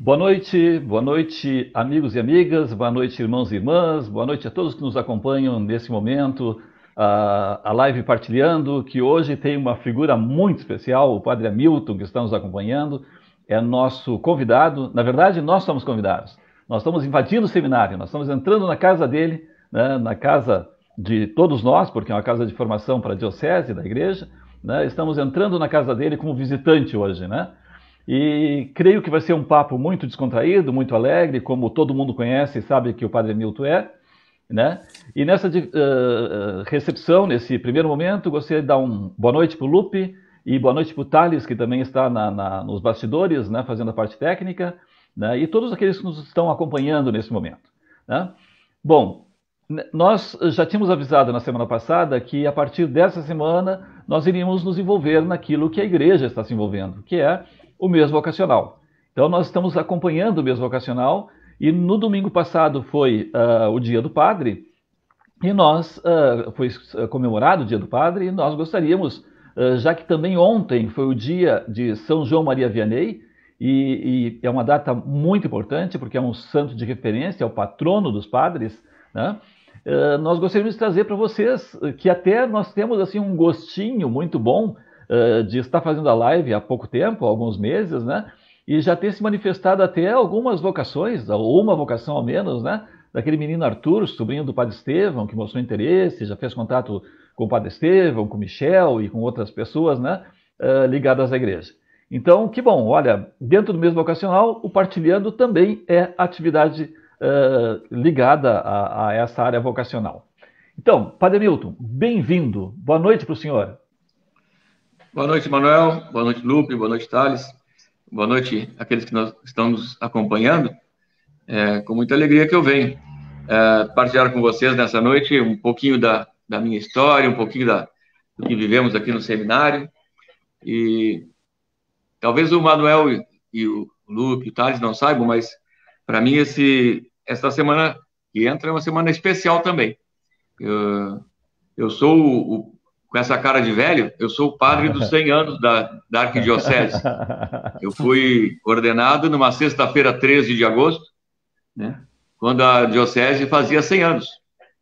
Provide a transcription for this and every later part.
boa noite, amigos e amigas, boa noite, irmãos e irmãs, boa noite a todos que nos acompanham nesse momento, a live Partilhando, que hoje tem uma figura muito especial, o Padre Hamilton, que está nos acompanhando, é nosso convidado. Na verdade, nós somos convidados, nós estamos invadindo o seminário, nós estamos entrando na casa dele, né, na casa de todos nós, porque é uma casa de formação para a diocese da igreja, né, estamos entrando na casa dele como visitante hoje, né? E creio que vai ser um papo muito descontraído, muito alegre, como todo mundo conhece e sabe que o Padre Hamilton é, né? E nessa recepção, nesse primeiro momento, gostaria de dar boa noite para o Lupe e boa noite para o Thales, que também está nos bastidores, né, fazendo a parte técnica, né, e todos aqueles que nos estão acompanhando nesse momento, né? Bom, nós já tínhamos avisado na semana passada que a partir dessa semana nós iríamos nos envolver naquilo que a igreja está se envolvendo, que é o mês vocacional. Então nós estamos acompanhando o mês vocacional e no domingo passado foi o Dia do Padre e foi comemorado o Dia do Padre e nós gostaríamos, já que também ontem foi o dia de São João Maria Vianney e é uma data muito importante porque é um santo de referência, é o patrono dos padres, né? Nós gostaríamos de trazer para vocês que até nós temos assim um gostinho muito bom de estar fazendo a live há pouco tempo, há alguns meses, né? E já ter se manifestado até algumas vocações, ou uma vocação ao menos, né? Daquele menino Arthur, sobrinho do Padre Estevão, que mostrou interesse, já fez contato com o Padre Estevão, com o Michel e com outras pessoas, né? Ligadas à igreja. Então, que bom, olha, dentro do mesmo vocacional, o Partilhando também é atividade ligada a essa área vocacional. Então, Padre Hamilton, bem-vindo, boa noite para o senhor. Boa noite, Manuel. Boa noite, Lupe. Boa noite, Thales. Boa noite àqueles que estão nos acompanhando. Com muita alegria que eu venho partilhar com vocês nessa noite um pouquinho da minha história, um pouquinho do que vivemos aqui no seminário. E talvez o Manuel e o Lupe e o Thales não saibam, mas para mim esta semana que entra é uma semana especial também. Eu sou com essa cara de velho, eu sou o padre dos 100 anos da Arquidiocese. Eu fui ordenado numa sexta-feira, 13 de agosto, né, quando a Diocese fazia 100 anos.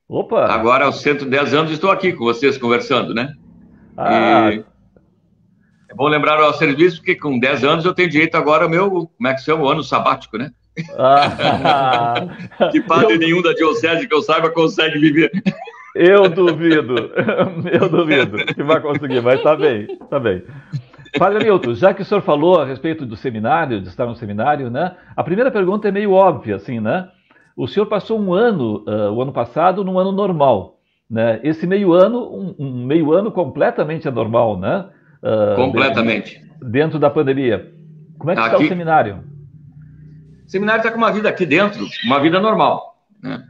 Opa! Agora, aos 110 anos, estou aqui com vocês conversando, né? E é bom lembrar ao serviço, porque com 10 anos eu tenho direito agora ao meu, como é que chama, o ano sabático, né? Que padre nenhum da Diocese que eu saiba consegue viver. Eu duvido que vai conseguir, mas tá bem. Padre Hamilton, já que o senhor falou a respeito do seminário, de estar no seminário, né? A primeira pergunta é meio óbvia, assim, né? O senhor passou um ano, o ano passado, num ano normal, né? Esse meio ano, um meio ano completamente anormal, né? Completamente. Dentro da pandemia. Como é que está o seminário? O seminário está com uma vida aqui dentro, uma vida normal, né?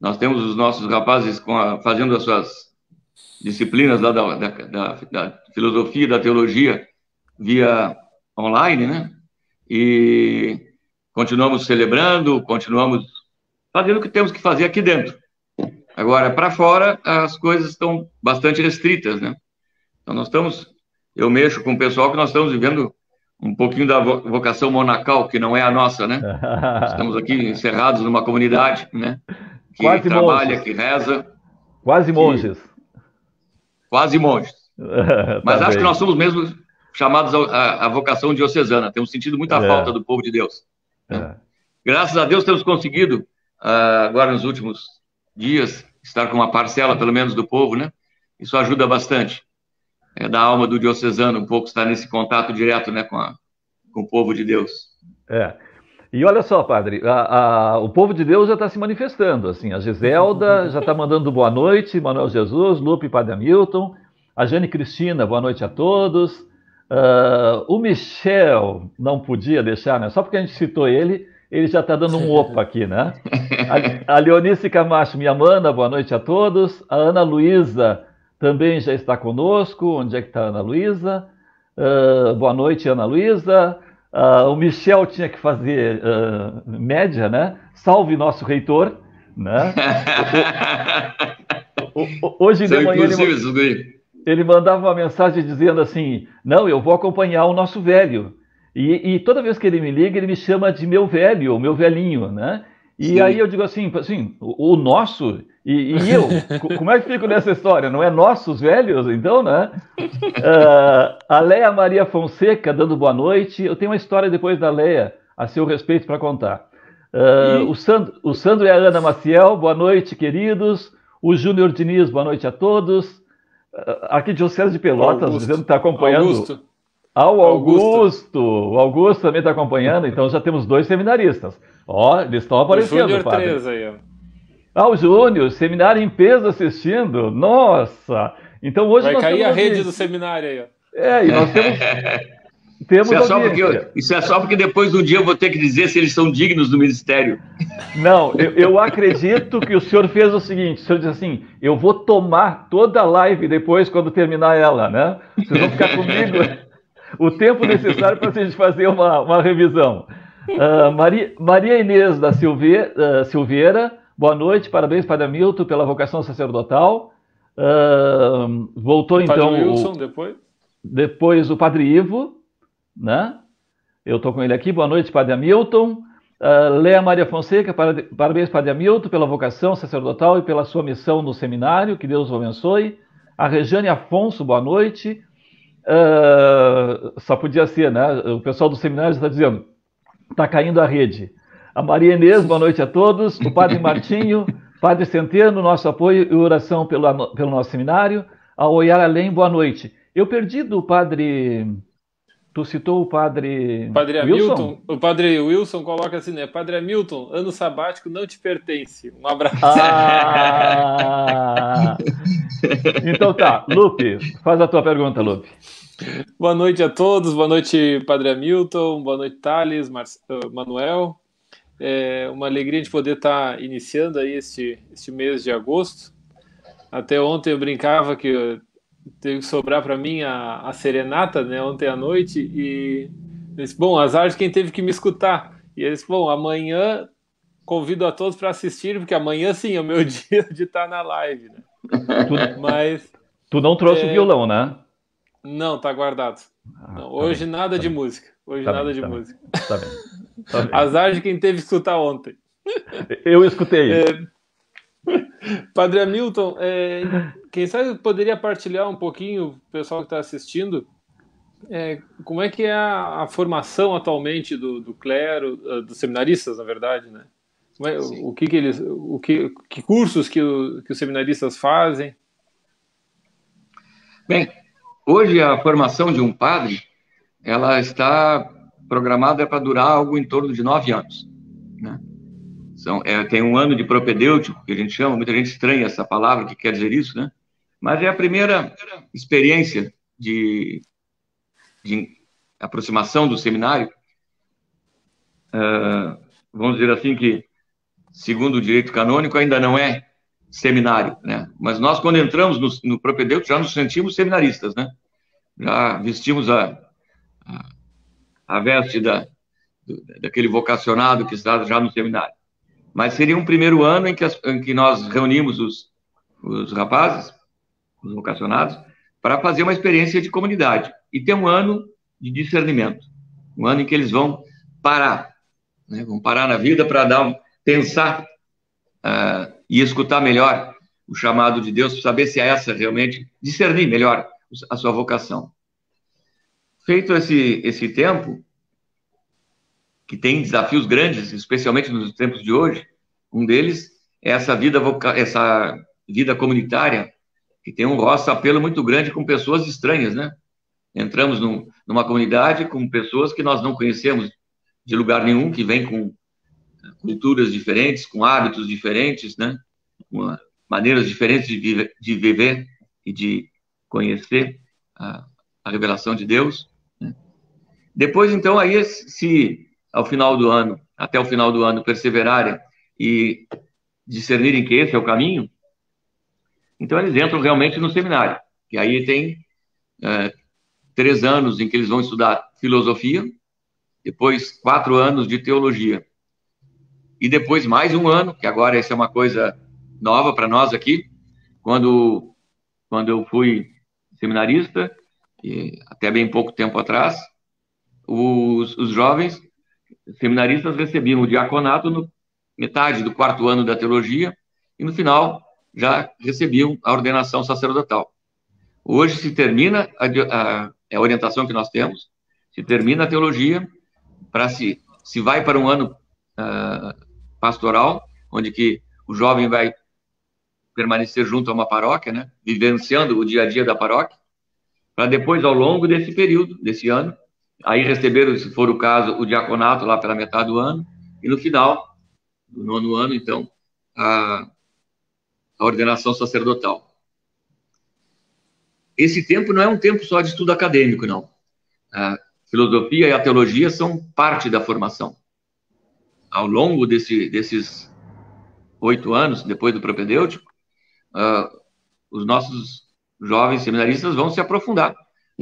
Nós temos os nossos rapazes fazendo as suas disciplinas lá da filosofia e da teologia via online, né? E continuamos celebrando, continuamos fazendo o que temos que fazer aqui dentro. Agora, para fora, as coisas estão bastante restritas, né? Então, eu mexo com o pessoal que nós estamos vivendo um pouquinho da vocação monacal, que não é a nossa, né? Estamos aqui encerrados numa comunidade, né? Que quase trabalha, monges. Que reza. Quase monges. Quase monges. Mas Tá acho bem. que nós somos mesmo chamados à vocação diocesana. Temos sentido muita falta do povo de Deus. Né? Graças a Deus temos conseguido, agora nos últimos dias, estar com uma parcela, pelo menos, do povo, né? Isso ajuda bastante. Da alma do diocesano, um pouco estar nesse contato direto, né, com o povo de Deus. E olha só, padre, o povo de Deus já está se manifestando, assim, a Giselda já está mandando boa noite, Manuel Jesus, Lupe, Padre Hamilton, a Jane Cristina, boa noite a todos, o Michel não podia deixar, né, só porque a gente citou ele já está dando um opa aqui, né, a Leonice Camacho, minha mana, boa noite a todos, a Ana Luísa também já está conosco, onde é que está a Ana Luísa? Boa noite, Ana Luísa. O Michel tinha que fazer média, né? Salve nosso reitor, né? Hoje de manhã ele mandava uma mensagem dizendo assim: não, eu vou acompanhar o nosso velho. E toda vez que ele me liga, ele me chama de meu velho, meu velhinho, né? E Sim. aí eu digo assim, o nosso, e eu, como é que fico nessa história? Não é nossos velhos, então, né? A Leia Maria Fonseca dando boa noite. Eu tenho uma história depois da Leia a seu respeito para contar. O Sandro e a Ana Maciel, boa noite, queridos. O Júnior Diniz, boa noite a todos. Aqui de Oceano de Pelotas, dizendo que está acompanhando. O Augusto também está acompanhando, então já temos 2 seminaristas. Ó, eles estão aparecendo, o Júnior padre. 3 aí, ó. O Júnior, seminário em peso assistindo. Nossa! Então hoje vai nós cair a rede audiência. do seminário aí, ó. E nós temos isso é só porque depois do dia eu vou ter que dizer se eles são dignos do ministério. Não, eu acredito que o senhor fez o seguinte, o senhor disse assim, eu vou tomar toda a live depois quando terminar ela, né? Vocês vão ficar comigo o tempo necessário para a gente fazer uma revisão. Maria Inês da Silveira, boa noite, parabéns para Hamilton pela vocação sacerdotal. Voltou então Wilson, depois o Padre Ivo, né? Eu estou com ele aqui, boa noite, Padre Hamilton. Leia Maria Fonseca, parabéns, Padre Hamilton, pela vocação sacerdotal e pela sua missão no seminário, que Deus o abençoe. A Regiane Afonso, boa noite. Só podia ser, né? O pessoal do seminário está dizendo, está caindo a rede. A Maria Inês, boa noite a todos. O Padre Martinho, Padre Centeno, nosso apoio e oração pelo nosso seminário. A Oyara Além, boa noite. Eu perdi do Padre... Tu citou o Padre Hamilton? O Padre Wilson coloca assim, né? Padre Hamilton, ano sabático não te pertence. Um abraço. Então tá, Lupe, faz a tua pergunta, Lupe. Boa noite a todos, boa noite, Padre Hamilton, boa noite, Thales, Manuel. É uma alegria de poder estar iniciando aí este mês de agosto. Até ontem eu brincava que teve que sobrar para mim a serenata, né, ontem à noite, e eles, bom, azar de quem teve que me escutar. E eles, bom, amanhã convido a todos para assistir, porque amanhã sim é o meu dia de estar na live, né? Mas tu não trouxe o violão, né? Não, tá guardado. Não, hoje bem, nada de música. Hoje nada de música. Tá bem. Azar de quem teve que escutar ontem. Eu escutei. Padre Hamilton, quem sabe poderia partilhar um pouquinho, o pessoal que está assistindo, como é que é a formação atualmente do clero, dos seminaristas, na verdade, né? Que cursos que os seminaristas fazem? Bem, hoje a formação de um padre, ela está programada para durar algo em torno de 9 anos, né? Tem um ano de propedêutico, que a gente chama, muita gente estranha essa palavra, que quer dizer isso, né? Mas é a primeira experiência de aproximação do seminário. Vamos dizer assim que, segundo o direito canônico, ainda não é seminário, né? Mas nós, quando entramos no propedêutico, já nos sentimos seminaristas, né? Já vestimos a veste daquele vocacionado que está já no seminário. Mas seria um primeiro ano em que nós reunimos os rapazes, os vocacionados, para fazer uma experiência de comunidade. E ter um ano de discernimento. Um ano em que eles vão parar, né? Vão parar na vida para pensar e escutar melhor o chamado de Deus, para saber se é essa realmente, discernir melhor a sua vocação. Feito esse tempo, que tem desafios grandes, especialmente nos tempos de hoje, um deles é essa vida comunitária, que tem um roça-apelo muito grande com pessoas estranhas, né? Entramos numa comunidade com pessoas que nós não conhecemos de lugar nenhum, que vêm com culturas diferentes, com hábitos diferentes, né? Com maneiras diferentes de viver e de conhecer a revelação de Deus, né? Depois, então, aí, se ao final do ano, até o final do ano, perseverarem e discernirem que esse é o caminho, então eles entram realmente no seminário. E aí tem 3 anos em que eles vão estudar filosofia, depois 4 anos de teologia. E depois mais um ano, que agora essa é uma coisa nova para nós aqui, quando eu fui seminarista, e até bem pouco tempo atrás, os jovens seminaristas recebiam o diaconato no metade do 4º ano da teologia e no final já recebiam a ordenação sacerdotal. Hoje se termina a orientação que nós temos, se termina a teologia, se vai para um ano pastoral, onde que o jovem vai permanecer junto a uma paróquia, né, vivenciando o dia a dia da paróquia, para depois, ao longo desse período, desse ano, aí receber, se for o caso, o diaconato lá pela metade do ano, e no final do 9º ano, então, a ordenação sacerdotal. Esse tempo não é um tempo só de estudo acadêmico, não. A filosofia e a teologia são parte da formação. Ao longo desses 8 anos, depois do propedêutico, os nossos jovens seminaristas vão se aprofundar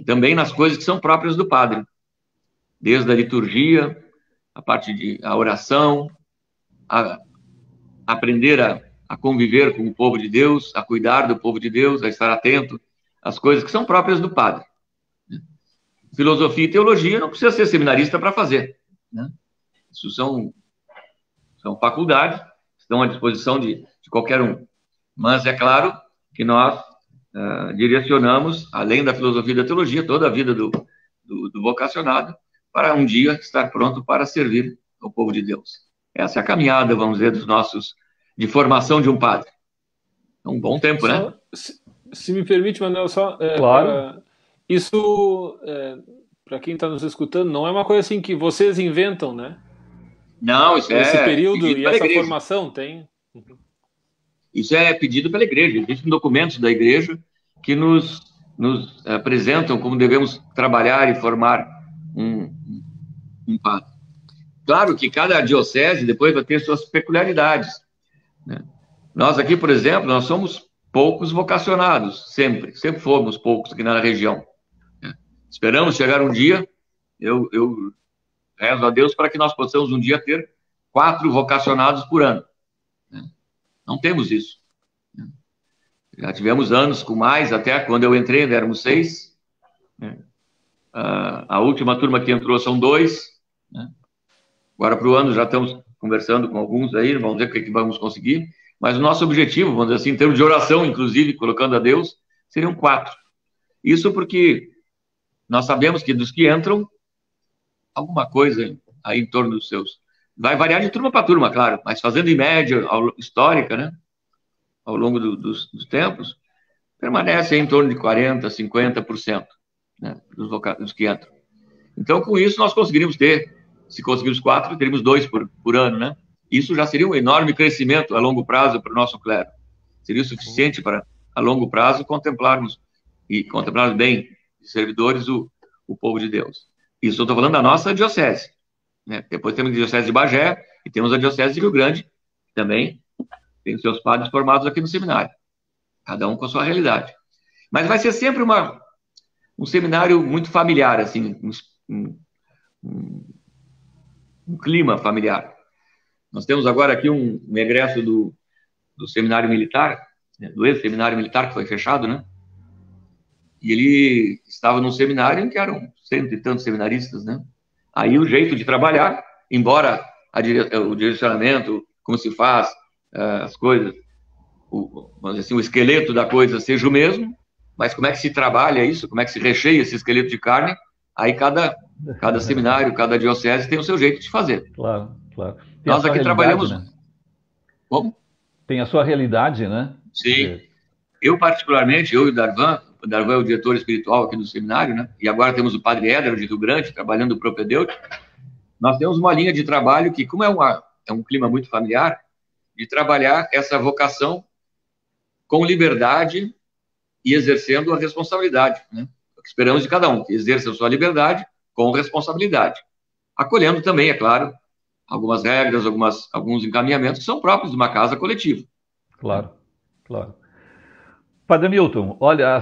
também nas coisas que são próprias do padre, desde a liturgia, a parte de a oração, a aprender a conviver com o povo de Deus, a cuidar do povo de Deus, a estar atento às coisas que são próprias do padre. Filosofia e teologia não precisa ser seminarista para fazer, né? Isso são faculdades, estão à disposição de qualquer um. Mas é claro que nós direcionamos, além da filosofia e da teologia, toda a vida do vocacionado, para um dia estar pronto para servir ao povo de Deus. Essa é a caminhada, vamos dizer, de formação de um padre. É um bom tempo, né? Se me permite, Manuel, claro. Isso, para quem está nos escutando, não é uma coisa assim que vocês inventam, né? Não, isso esse período e essa formação tem... Isso é pedido pela igreja. Existem documentos da igreja que nos apresentam como devemos trabalhar e formar um padre. Claro que cada diocese depois vai ter suas peculiaridades, né? Nós aqui, por exemplo, nós somos poucos vocacionados, sempre fomos poucos aqui na região, né? Esperamos chegar um dia, eu rezo a Deus para que nós possamos um dia ter 4 vocacionados por ano, né? Não temos isso, né? Já tivemos anos com mais, até quando eu entrei éramos 6, né? A última turma que entrou são 2, né? Agora para o ano já estamos conversando com alguns aí, vamos ver o que vamos conseguir, mas o nosso objetivo, vamos dizer assim, em termos de oração, inclusive, colocando a Deus, seriam 4. Isso porque nós sabemos que dos que entram, alguma coisa aí em torno dos seus... Vai variar de turma para turma, claro, mas fazendo em média histórica, né, ao longo dos tempos, permanece aí em torno de 40%, 50%, né, dos que entram. Então, com isso, nós conseguiríamos ter, se conseguirmos 4, teríamos 2 por ano, né? Isso já seria um enorme crescimento a longo prazo para o nosso clero. Seria o suficiente para, a longo prazo, contemplarmos bem, servidores, o povo de Deus. Isso eu estou falando da nossa diocese, né? Depois temos a diocese de Bagé e temos a diocese de Rio Grande, que também tem os seus padres formados aqui no seminário, cada um com a sua realidade. Mas vai ser sempre um seminário muito familiar, assim, um clima familiar. Nós temos agora aqui um egresso do seminário militar, né, do ex-seminário militar, que foi fechado, né? E ele estava num seminário em que eram 100 e tantos seminaristas, né? Aí o jeito de trabalhar, embora o direcionamento, como se faz, as coisas, vamos dizer assim, o esqueleto da coisa seja o mesmo, mas como é que se trabalha isso, como é que se recheia esse esqueleto de carne, aí cada seminário, cada diocese tem o seu jeito de fazer. Claro, claro. Nós aqui trabalhamos... Né? Como? Tem a sua realidade, né? Sim. Eu, particularmente, eu e o Darvan é o diretor espiritual aqui do seminário, né? E agora temos o padre Éder de Rio Grande, trabalhando o propedêutico. Nós temos uma linha de trabalho que, como é um clima muito familiar, de trabalhar essa vocação com liberdade e exercendo a responsabilidade, né? O que esperamos de cada um, que exerça a sua liberdade com responsabilidade. Acolhendo também, é claro, algumas regras, alguns encaminhamentos que são próprios de uma casa coletiva. Claro, claro. Padre Milton, olha, a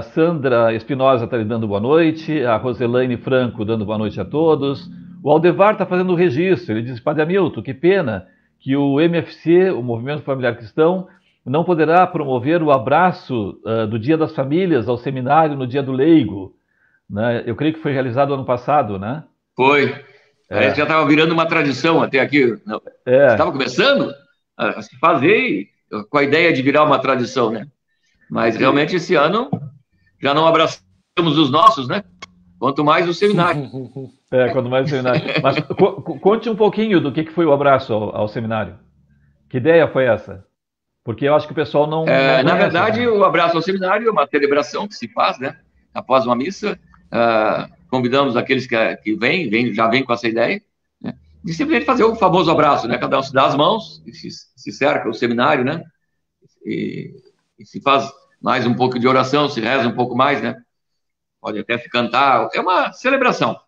Sandra Espinosa está lhe dando boa noite, a Roselaine Franco dando boa noite a todos, o Aldevar está fazendo o registro, ele diz, Padre Milton, que pena que o MFC, o Movimento Familiar Cristão, não poderá promover o abraço do Dia das Famílias ao seminário no Dia do Leigo. né? Eu creio que foi realizado ano passado, né? Foi. Parece que já estava virando uma tradição até aqui. Estava começando a se fazer com a ideia de virar uma tradição, né? Mas realmente esse ano já não abraçamos os nossos, né? Quanto mais o seminário. Quanto mais o seminário. Mas conte um pouquinho do que foi o abraço ao seminário. Que ideia foi essa? Porque eu acho que o pessoal não conhece, na verdade, né? O abraço ao seminário é uma celebração que se faz, né? Após uma missa, convidamos aqueles que já vêm com essa ideia, né? De simplesmente fazer o famoso abraço, né? Cada um se dá as mãos, e se cerca o seminário, né? E se faz mais um pouco de oração, se reza um pouco mais, né? Pode até se cantar. É uma celebração,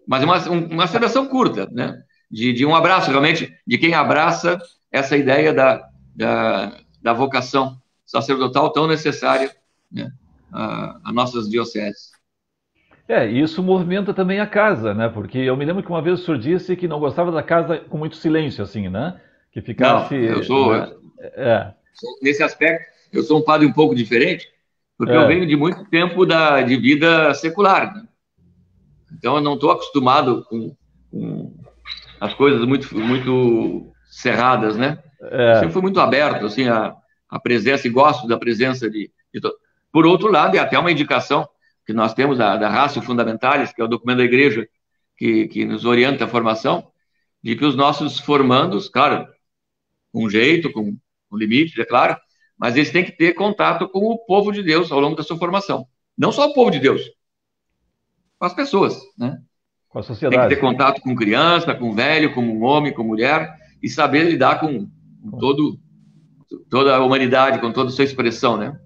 mas uma celebração curta, né? De um abraço, realmente, de quem abraça essa ideia da vocação sacerdotal tão necessária, né, a nossas dioceses. Isso movimenta também a casa, né? Porque eu me lembro que uma vez o senhor disse que não gostava da casa com muito silêncio, assim, né? Que ficasse... Não, eu sou... Né? Nesse aspecto, eu sou um padre um pouco diferente, porque eu venho de muito tempo de vida secular, né? Então eu não estou acostumado com as coisas muito cerradas, né? Eu sempre fui muito aberto, assim, a presença, e gosto da presença de Por outro lado, é até uma indicação que nós temos da Ratio Fundamentalis, que é o documento da Igreja que nos orienta a formação, de que os nossos formandos, claro, com jeito, com limite, é claro, mas eles têm que ter contato com o povo de Deus ao longo da sua formação. Não só o povo de Deus, com as pessoas, né? Com a sociedade. Tem que ter contato com criança, com velho, com um homem, com mulher, e saber lidar com toda a humanidade, com toda a sua expressão, né?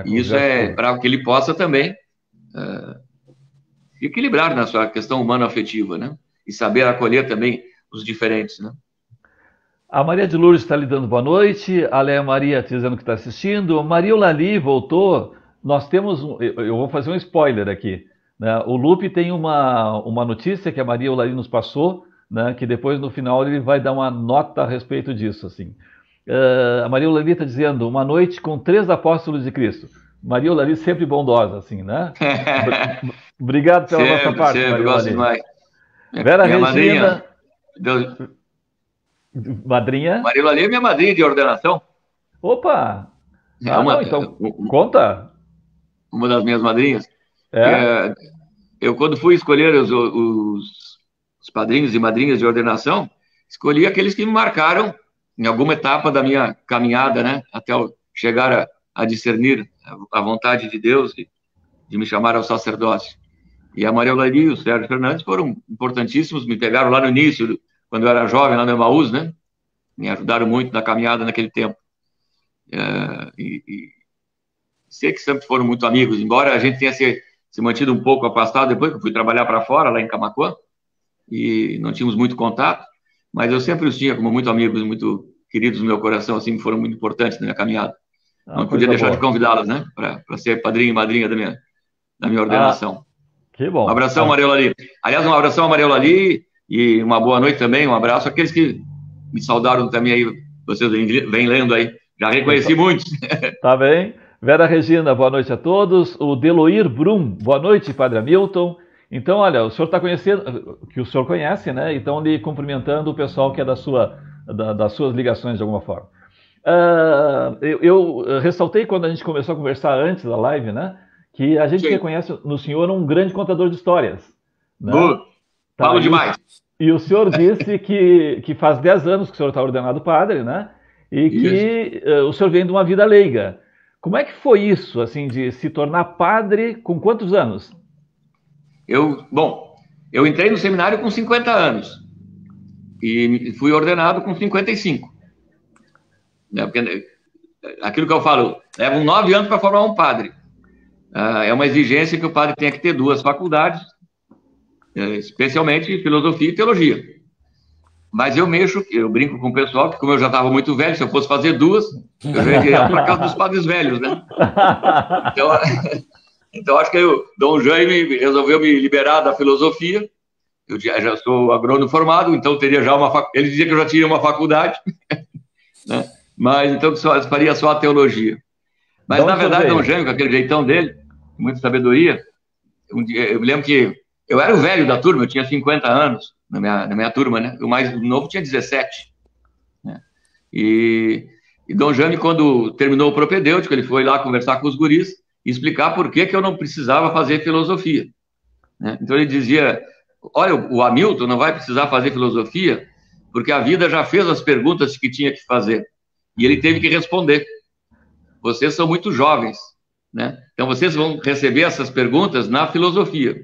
E isso é para que ele possa também se equilibrar na sua questão humano-afetiva, né? E saber acolher também os diferentes, né? A Maria de Lourdes está lhe dando boa noite, a Léa Maria dizendo que está assistindo, Maria Eulalie voltou, nós temos, eu vou fazer um spoiler aqui, né? O Lupe tem uma notícia que a Maria Eulalie nos passou, né? Que depois no final ele vai dar uma nota a respeito disso, assim. A Maria Eulalie está dizendo, uma noite com 3 apóstolos de Cristo. Maria Eulalie sempre bondosa, assim, né? Obrigado pela nossa parte, Maria Eulalie. Vera Regina... Madrinha. Madrinha? Maria Eulalie é minha madrinha de ordenação. Opa! Então, conta. Uma das minhas madrinhas. Eu, quando fui escolher os padrinhos e madrinhas de ordenação, escolhi aqueles que me marcaram em alguma etapa da minha caminhada, né? Até chegar a discernir a vontade de Deus de me chamar ao sacerdócio. E a Maria Eulalie e o Sérgio Fernandes foram importantíssimos, me pegaram lá no início, quando eu era jovem, lá no Emaús, né? Me ajudaram muito na caminhada naquele tempo. E sei que sempre foram muito amigos, embora a gente tenha se mantido um pouco afastado depois que eu fui trabalhar para fora, lá em Camaquã, e não tínhamos muito contato, mas eu sempre os tinha como muito amigos, muito queridos no meu coração, assim, foram muito importantes na minha caminhada. Não podia deixar de convidá-los, né? Para ser padrinho e madrinha da minha ordenação. Que bom. Um abração, Maria Eulalie. Aliás, um abração a Maria Eulalie e uma boa noite também, um abraço àqueles que me saudaram também aí, vocês vêm lendo aí, já reconheci muitos. Tá bem. Vera Regina, boa noite a todos. O Deloir Brum, boa noite, Padre Hamilton. Então, olha, o senhor está conhecendo, que o senhor conhece, né? Então, lhe cumprimentando o pessoal que é das suas ligações de alguma forma. Eu ressaltei quando a gente começou a conversar antes da live, né? Que a gente reconhece no senhor um grande contador de histórias. Né? Falo demais. E o senhor disse que faz 10 anos que o senhor está ordenado padre, né? E que o senhor vem de uma vida leiga. Como é que foi isso, assim, de se tornar padre com quantos anos? Eu entrei no seminário com 50 anos e fui ordenado com 55. Né? Porque aquilo que eu falo, levam 9 anos para formar um padre. É uma exigência que o padre tenha que ter 2 faculdades, especialmente filosofia e teologia. Mas eu brinco com o pessoal, que como eu já estava muito velho, se eu fosse fazer 2, eu já iria para casa dos padres velhos, né? Então acho que o Dom Jaime resolveu me liberar da filosofia. Eu já sou agrônomo formado, então teria já ele dizia que eu já tinha uma faculdade, né? Mas então faria só a teologia. Mas na verdade, Dom Jaime, com aquele jeitão dele, muita sabedoria, eu me lembro que eu era o velho da turma, eu tinha 50 anos na minha turma, né? O mais novo tinha 17. Né? E Dom Jaime, quando terminou o propedêutico, ele foi lá conversar com os guris e explicar por que eu não precisava fazer filosofia. Né? Então ele dizia, olha, o Hamilton não vai precisar fazer filosofia porque a vida já fez as perguntas que tinha que fazer. E ele teve que responder. Vocês são muito jovens, né? Então vocês vão receber essas perguntas na filosofia.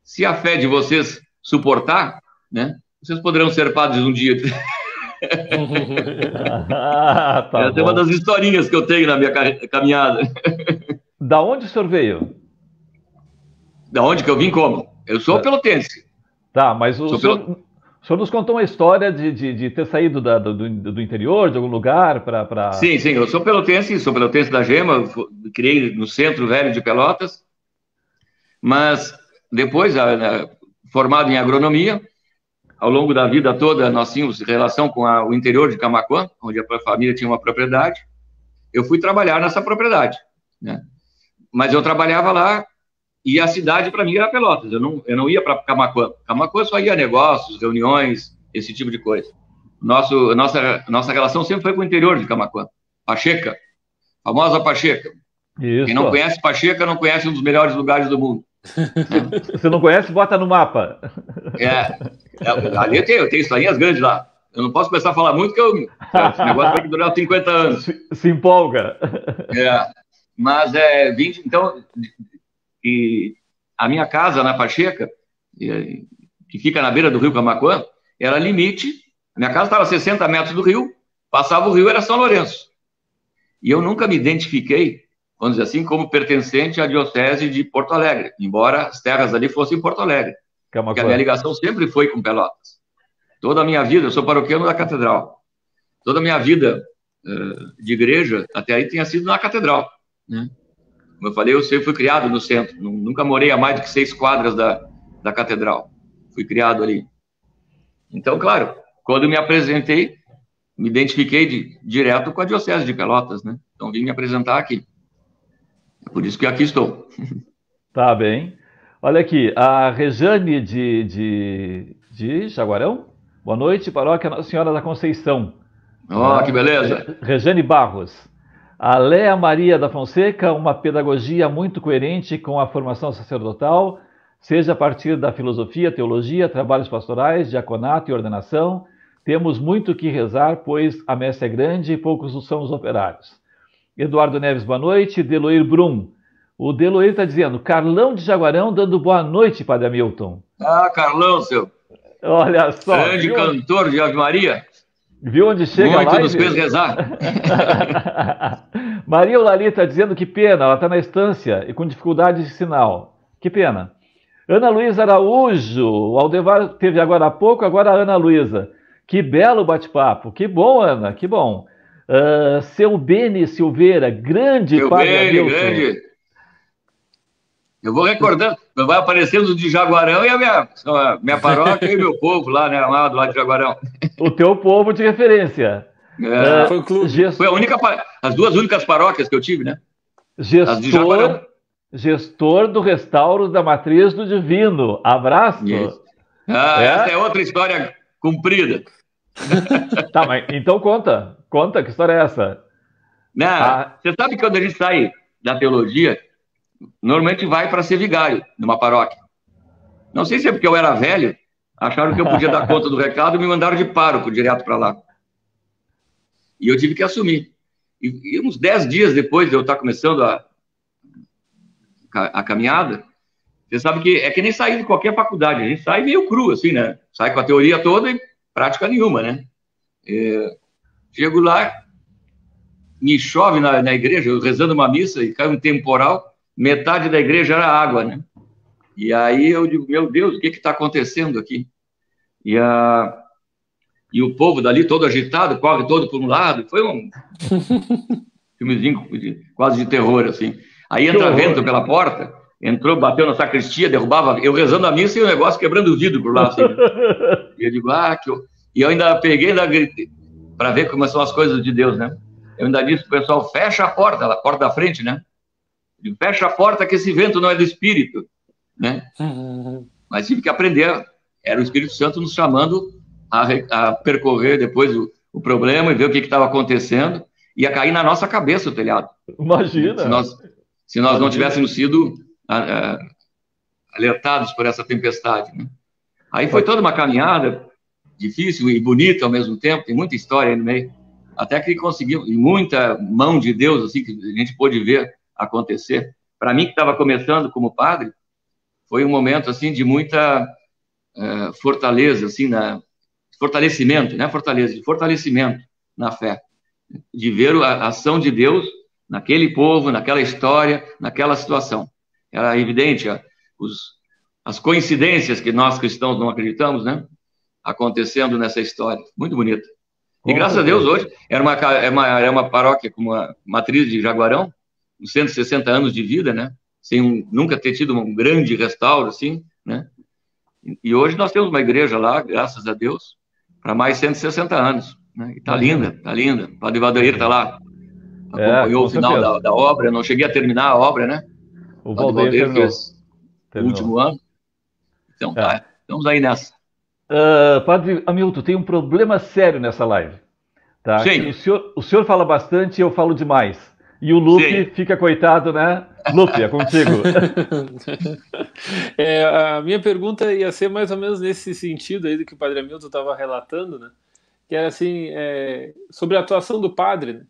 Se a fé de vocês suportar, né, vocês poderão ser padres um dia. Tá Essa é uma das historinhas que eu tenho na minha caminhada. Da onde o senhor veio? Da onde que eu vim como? Eu sou pelotense. Tá, mas o senhor nos contou uma história de ter saído do interior, de algum lugar para... Sim, eu sou pelotense da Gema, criei no Centro Velho de Pelotas, mas depois, formado em agronomia, ao longo da vida toda, nós tínhamos relação com o interior de Camaquã, onde a família tinha uma propriedade. Eu fui trabalhar nessa propriedade, né? Mas eu trabalhava lá e a cidade, para mim, era Pelotas. Eu não ia para Camaquã. Camaquã só ia negócios, reuniões, esse tipo de coisa. Nossa relação sempre foi com o interior de Camaquã. Pacheca, famosa Pacheca. Isso. Quem não conhece Pacheca não conhece um dos melhores lugares do mundo. Você não conhece, bota no mapa. Ali eu tenho historinhas grandes lá. Eu não posso começar a falar muito, porque esse negócio vai durar 50 anos. Se empolga. Mas, então, e a minha casa na Pacheca, que fica na beira do rio Camaquã, era limite. A minha casa estava a 60 metros do rio, passava o rio, era São Lourenço. E eu nunca me identifiquei, vamos dizer assim, como pertencente à diocese de Porto Alegre, embora as terras ali fossem Porto Alegre. Porque a minha ligação sempre foi com Pelotas. Toda a minha vida, eu sou paroquiano da Catedral. Toda a minha vida de igreja, até aí, tinha sido na Catedral. Né? Como eu falei, eu sempre fui criado no centro. Nunca morei a mais de 6 quadras da Catedral. Fui criado ali. Então, claro, quando eu me apresentei, me identifiquei direto com a diocese de Pelotas, né? Então, vim me apresentar aqui. É por isso que aqui estou. Tá bem. Olha aqui, a Rejane de Jaguarão. Boa noite, paróquia Nossa Senhora da Conceição. Que beleza. Rejane Barros. A Léa Maria da Fonseca, uma pedagogia muito coerente com a formação sacerdotal, seja a partir da filosofia, teologia, trabalhos pastorais, diaconato e ordenação. Temos muito que rezar, pois a messe é grande e poucos são os operários. Eduardo Neves, boa noite. Deloir Brum. O Deloir está dizendo, Carlão de Jaguarão dando boa noite, Padre Hamilton. Carlão, seu. Olha só. Grande cantor de Ave Maria. Viu onde chega a live? Muito nos fez rezar. Maria Eulalie está dizendo que pena, ela está na estância e com dificuldade de sinal. Que pena. Ana Luísa Araújo, o Aldevar teve agora há pouco, agora a Ana Luísa. Que belo bate-papo. Que bom, Ana, que bom. Seu Beni Silveira, grande Padre Hamilton. Grande. Eu vou recordando, vai aparecendo de Jaguarão e a minha paróquia e meu povo lá, né, amado, lá de Jaguarão. O teu povo de referência. Foi o clube. Foi as 2 únicas paróquias que eu tive, né? Gestor do restauro da Matriz do Divino. Abraço. Essa é outra história comprida. Tá, mas então conta, que história é essa? Você sabe que quando a gente sai da teologia, normalmente vai para ser vigário numa paróquia. Não sei se é porque eu era velho, acharam que eu podia dar conta do recado e me mandaram de pároco direto para lá. E eu tive que assumir. E uns 10 dias depois de eu estar começando a caminhada, você sabe que é que nem sair de qualquer faculdade, a gente sai meio cru, assim, né? Sai com a teoria toda e prática nenhuma, né? Chego lá, me chove na igreja, eu rezando uma missa e cai um temporal, metade da igreja era água, né? E aí eu digo, meu Deus, o que está acontecendo aqui? E o povo dali todo agitado, corre todo por um lado, foi um filmezinho quase de terror, assim. Aí entra vento pela porta, entrou, bateu na sacristia, derrubava, eu rezando a missa e o negócio quebrando o vidro por lá, assim. E eu digo, E eu ainda peguei, para ver como são as coisas de Deus, né? Eu ainda disse pro pessoal, fecha a porta da frente, né? Eu digo, fecha a porta que esse vento não é do Espírito. né? Mas tive que aprender. Era o Espírito Santo nos chamando a percorrer depois o problema e ver o que estava acontecendo. Ia cair na nossa cabeça o telhado. Imagina! Se nós não tivéssemos sido alertados por essa tempestade, né? Aí foi toda uma caminhada difícil e bonita ao mesmo tempo, tem muita história aí no meio, até que conseguimos, e muita mão de Deus, assim, que a gente pôde ver acontecer. Para mim, que estava começando como padre, foi um momento, assim, de muita fortaleza, assim, fortalecimento, né? Fortalecimento na fé, de ver a ação de Deus naquele povo, naquela história, naquela situação. Era evidente as coincidências que nós cristãos não acreditamos, né? Acontecendo nessa história. Muito bonita. E graças a Deus, hoje, era uma paróquia como a matriz de Jaguarão, com 160 anos de vida, né? Sem nunca ter tido um grande restauro, assim, né? E hoje nós temos uma igreja lá, graças a Deus, para mais 160 anos. Né? E tá linda, tá linda. O Padre Valdeir está lá, acompanhou o final da obra. Eu não cheguei a terminar a obra, né? O Valdeir fez o último ano. Então, tá, estamos aí nessa. Padre Hamilton, tem um problema sério nessa live. Tá? Sim. O senhor fala bastante e eu falo demais. E o Lupe fica coitado, né? Lupe, é contigo. A minha pergunta ia ser mais ou menos nesse sentido aí do que o Padre Hamilton estava relatando, né? Que era assim, sobre a atuação do padre, né?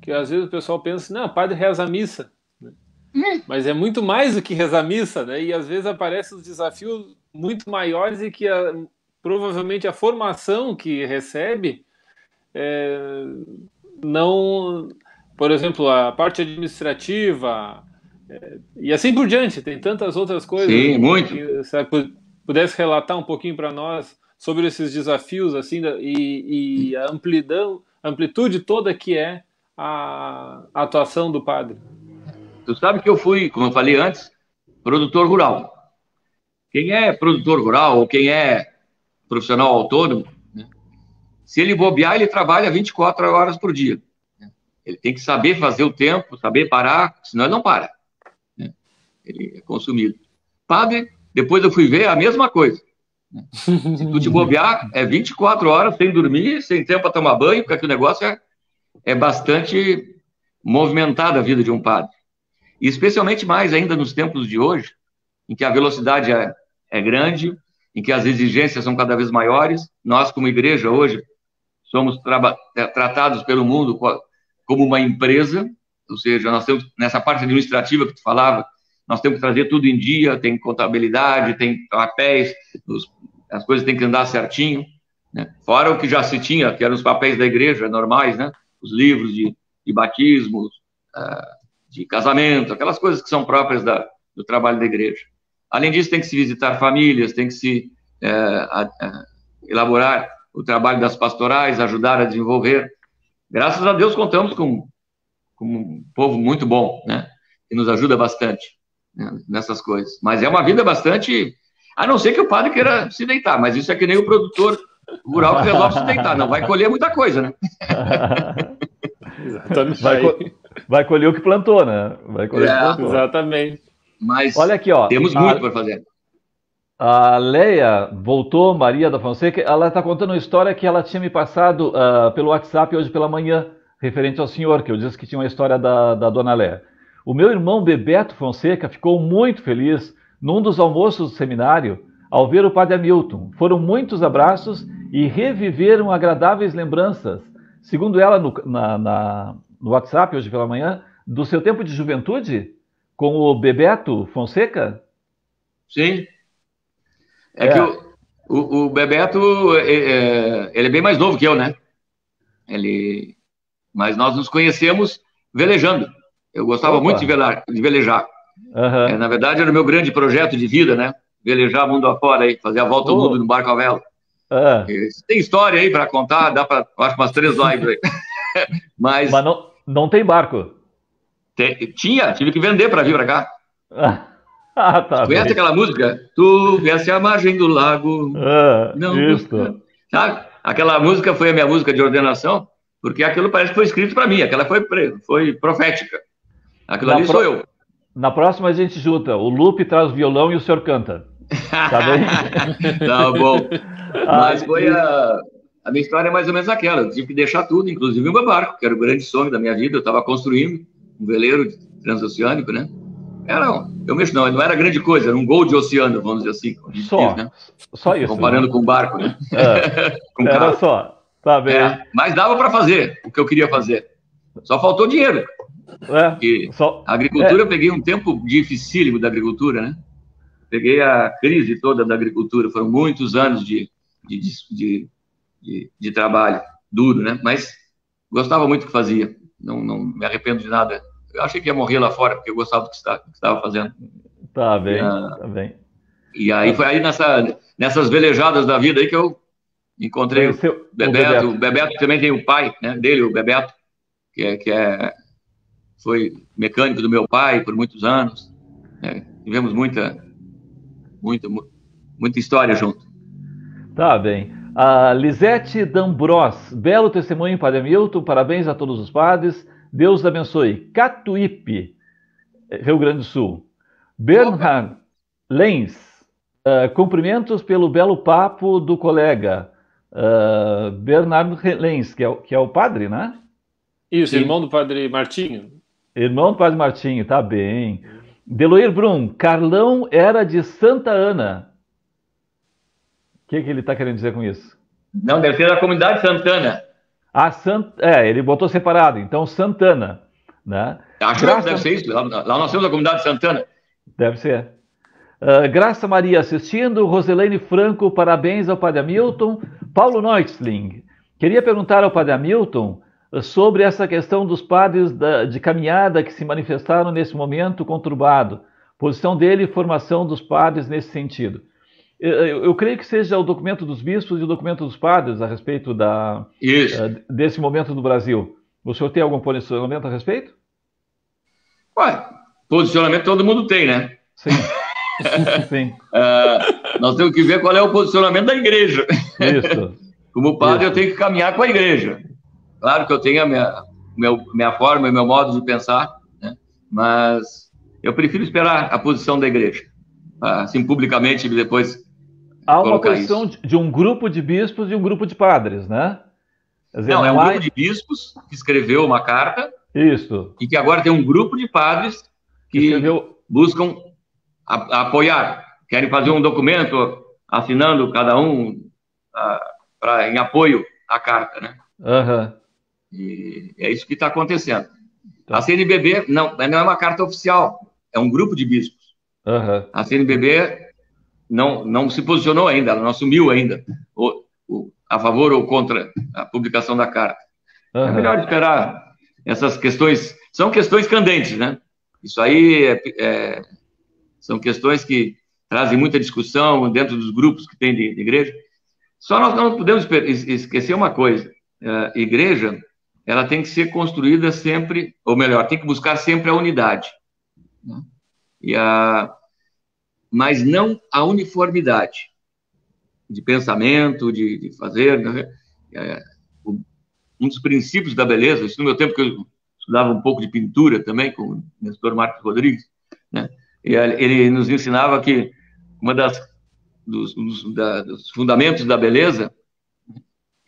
Que às vezes o pessoal pensa assim, não, o padre reza a missa. Né? Mas é muito mais do que rezar a missa, né? E às vezes aparecem os desafios muito maiores e que provavelmente a formação que recebe não... Por exemplo, a parte administrativa e assim por diante. Tem tantas outras coisas. Sim, muito. Que, se pudesse relatar um pouquinho para nós sobre esses desafios assim, e a amplitude toda que é a atuação do padre. Tu sabe que eu fui, como eu falei antes, produtor rural. Quem é produtor rural ou quem é profissional autônomo, né, se ele bobear, ele trabalha 24 horas por dia. Né? Ele tem que saber fazer o tempo, saber parar, senão ele não para. Né? Ele é consumido. Padre, depois eu fui ver a mesma coisa. Né? Se tu te bobear, é 24 horas sem dormir, sem tempo para tomar banho, porque aqui o negócio é bastante movimentada a vida de um padre. E especialmente mais ainda nos tempos de hoje, em que a velocidade é grande, em que as exigências são cada vez maiores. Nós, como igreja, hoje, somos tratados pelo mundo como uma empresa, ou seja, nós temos, nessa parte administrativa que tu falava, nós temos que trazer tudo em dia, tem contabilidade, tem papéis, as coisas têm que andar certinho, né? Fora o que já se tinha, que eram os papéis da igreja normais, né? Os livros de batismo, de casamento, aquelas coisas que são próprias do trabalho da igreja. Além disso, tem que se visitar famílias, tem que se elaborar o trabalho das pastorais, ajudar a desenvolver. Graças a Deus, contamos com um povo muito bom, né? Que nos ajuda bastante, né, nessas coisas. Mas é uma vida bastante... A não ser que o padre queira se deitar, mas isso é que nem o produtor rural que resolve se deitar. Não vai colher muita coisa, né? Exatamente. Vai colher o que plantou, né? Vai colher o que plantou. Exatamente. Mas olha aqui, ó, temos muito para fazer. A Leia voltou, Maria da Fonseca, ela está contando uma história que ela tinha me passado pelo WhatsApp hoje pela manhã, referente ao senhor, que eu disse que tinha uma história da dona Leia. O meu irmão Bebeto Fonseca ficou muito feliz num dos almoços do seminário ao ver o padre Hamilton. Foram muitos abraços e reviveram agradáveis lembranças, segundo ela no WhatsApp hoje pela manhã, do seu tempo de juventude com o Bebeto Fonseca? Sim. Que o Bebeto, ele é bem mais novo que eu, né? Mas nós nos conhecemos velejando. Eu gostava muito de velejar. Uhum. Na verdade, era o meu grande projeto de vida, né? Velejar mundo afora, aí, fazer a volta ao mundo no barco à vela. Tem história aí para contar, dá para, acho, umas 3 lives aí. Mas não tem barco. Tive que vender para vir para cá. Tá. Conhece aquela música? Tu viesse à margem do lago. Não, isso. Sabe? Aquela música foi a minha música de ordenação, porque aquilo parece que foi escrito para mim. Aquela foi profética. Aquilo ali sou eu. Na próxima a gente junta. O Lupe traz o violão e o senhor canta. Tá bem? Tá bom. Mas foi a minha história é mais ou menos aquela. Eu tive que deixar tudo, inclusive o meu barco, que era o grande sonho da minha vida. Eu estava construindo um veleiro transoceânico, né? Ele não era grande coisa, era um gol de oceano, vamos dizer assim. Só, né? Só isso. Comparando com o barco, né? Com era carro. Só. Tá bem. Mas dava para fazer o que eu queria fazer. Só faltou dinheiro. A agricultura, eu peguei um tempo dificílimo da agricultura, né? Peguei a crise toda da agricultura. Foram muitos anos de trabalho duro, né? Mas gostava muito do que fazia. Não me arrependo de nada. Eu achei que ia morrer lá fora, porque eu gostava do que estava fazendo. Tá bem, tá bem. E aí foi aí nessas velejadas da vida aí que eu encontrei o Bebeto. O Bebeto também tem o pai, né, dele, o Bebeto, foi mecânico do meu pai por muitos anos. Tivemos muita história junto. Tá bem. A Lisete D'Ambros, belo testemunho, Padre Hamilton, parabéns a todos os padres, Deus abençoe. Catuípe, Rio Grande do Sul. Bernhard Lenz, cumprimentos pelo belo papo do colega. Bernardo Lenz, que é o padre, né? Isso, sim. Irmão do padre Martinho. Irmão do padre Martinho, tá bem. Deloir Brum, Carlão era de Santa Ana. O que ele está querendo dizer com isso? Não, deve ser da comunidade Santana. Ele botou separado, então Santana, né? Acho que deve ser isso, lá nós temos a comunidade Santana. Deve ser. Graça Maria assistindo, Roselaine Franco, parabéns ao Padre Hamilton. Paulo Neutzling, queria perguntar ao Padre Hamilton sobre essa questão dos padres de caminhada que se manifestaram nesse momento conturbado, posição dele e formação dos padres nesse sentido. Eu creio que seja o documento dos bispos e o documento dos padres a respeito desse momento no Brasil. O senhor tem algum posicionamento a respeito? Posicionamento todo mundo tem, né? Sim. Sim. Nós temos que ver qual é o posicionamento da igreja. Isso. Como padre, eu tenho que caminhar com a igreja. Claro que eu tenho a minha forma e meu modo de pensar, né? Mas eu prefiro esperar a posição da igreja. Assim, publicamente, depois há uma posição de um grupo de bispos e um grupo de padres, né? Quer dizer, é um grupo de bispos que escreveu uma carta. Isso. E que agora tem um grupo de padres que buscam apoiar. Querem fazer um documento assinando cada um em apoio à carta, né? Uhum. E é isso que está acontecendo. Tá. A CNBB não é uma carta oficial, é um grupo de bispos. Uhum. A CNBB não se posicionou ainda, ela não assumiu ainda a favor ou contra a publicação da carta. Uhum. É melhor esperar essas questões. São questões candentes, né? Isso aí são questões que trazem muita discussão dentro dos grupos que tem de igreja. Só nós não podemos esquecer uma coisa. A igreja, ela tem que ser construída sempre, ou melhor, tem que buscar sempre a unidade. Né? Mas não a uniformidade de pensamento, de fazer. Né? Um dos princípios da beleza, isso no meu tempo que eu estudava um pouco de pintura também, com o Nestor Marcos Rodrigues, né? E ele nos ensinava que uma dos fundamentos da beleza,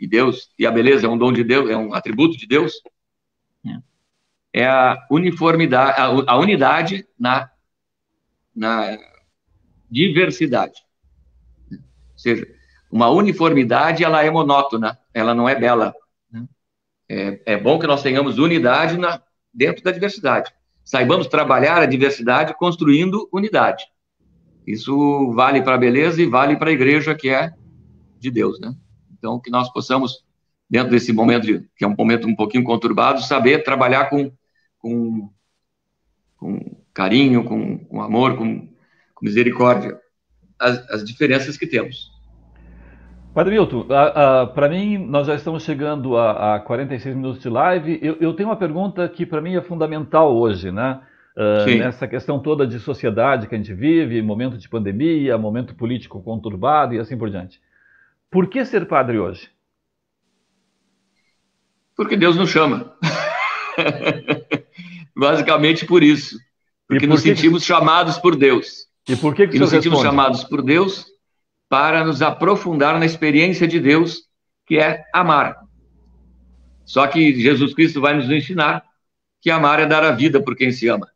e Deus, e a beleza é um dom de Deus, é um atributo de Deus, é a uniformidade, a unidade na diversidade. Ou seja, uma uniformidade, ela é monótona, ela não é bela. É bom que nós tenhamos unidade dentro da diversidade. Saibamos trabalhar a diversidade construindo unidade. Isso vale para a beleza e vale para a igreja, que é de Deus, né? Então, que nós possamos, dentro desse momento, que é um momento um pouquinho conturbado, saber trabalhar com carinho, com amor, com misericórdia, as diferenças que temos. Padre Milton, para mim, nós já estamos chegando a 46 minutos de live. Eu tenho uma pergunta que para mim é fundamental hoje, né? Nessa questão toda de sociedade que a gente vive, momento de pandemia, momento político conturbado e assim por diante. Por que ser padre hoje? Porque Deus nos chama. Basicamente por isso. Porque nos sentimos chamados por Deus. E por que E nos sentimos chamados por Deus para nos aprofundar na experiência de Deus, que é amar. Só que Jesus Cristo vai nos ensinar que amar é dar a vida por quem se ama,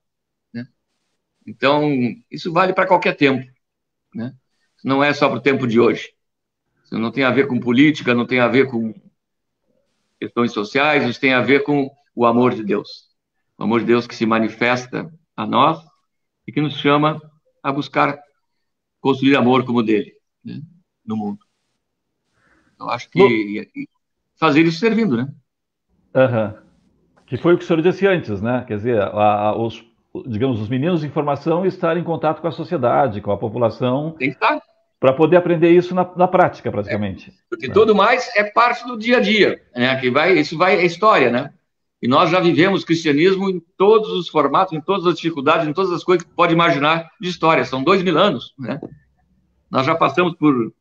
né? Então, isso vale para qualquer tempo, né? Não é só para o tempo de hoje. Isso não tem a ver com política, não tem a ver com questões sociais, isso tem a ver com o amor de Deus. O amor de Deus que se manifesta a nós e que nos chama a buscar construir amor como o dele, né, no mundo. Eu acho que fazer isso servindo, né? Que foi o que o senhor disse antes, né? Quer dizer, digamos, os meninos de formação estarem em contato com a sociedade, com a população. Tem que estar. Para poder aprender isso na prática, praticamente. Porque tudo mais é parte do dia a dia, né? Isso é história, né? E nós já vivemos cristianismo em todos os formatos, em todas as dificuldades, em todas as coisas que pode imaginar de história. São 2000 anos, né? Nós já passamos por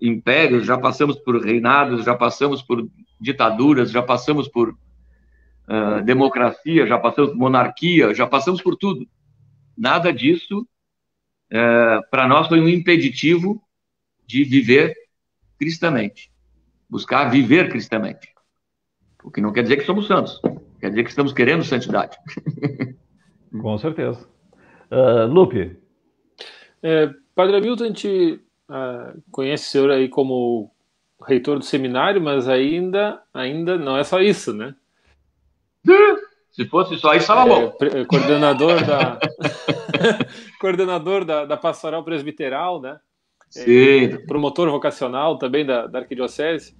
impérios, já passamos por reinados, já passamos por ditaduras, já passamos por democracia, já passamos por monarquia, já passamos por tudo. Nada disso, para nós, foi um impeditivo de viver cristamente. Buscar viver cristamente. O que não quer dizer que somos santos. Quer dizer que estamos querendo santidade. Com certeza. Lupe. Padre Hamilton, a gente conhece o senhor aí como reitor do seminário, mas ainda não é só isso, né? Se fosse só isso, estava bom. Coordenador da Pastoral Presbiteral, né? Sim. Promotor vocacional também da Arquidiocese.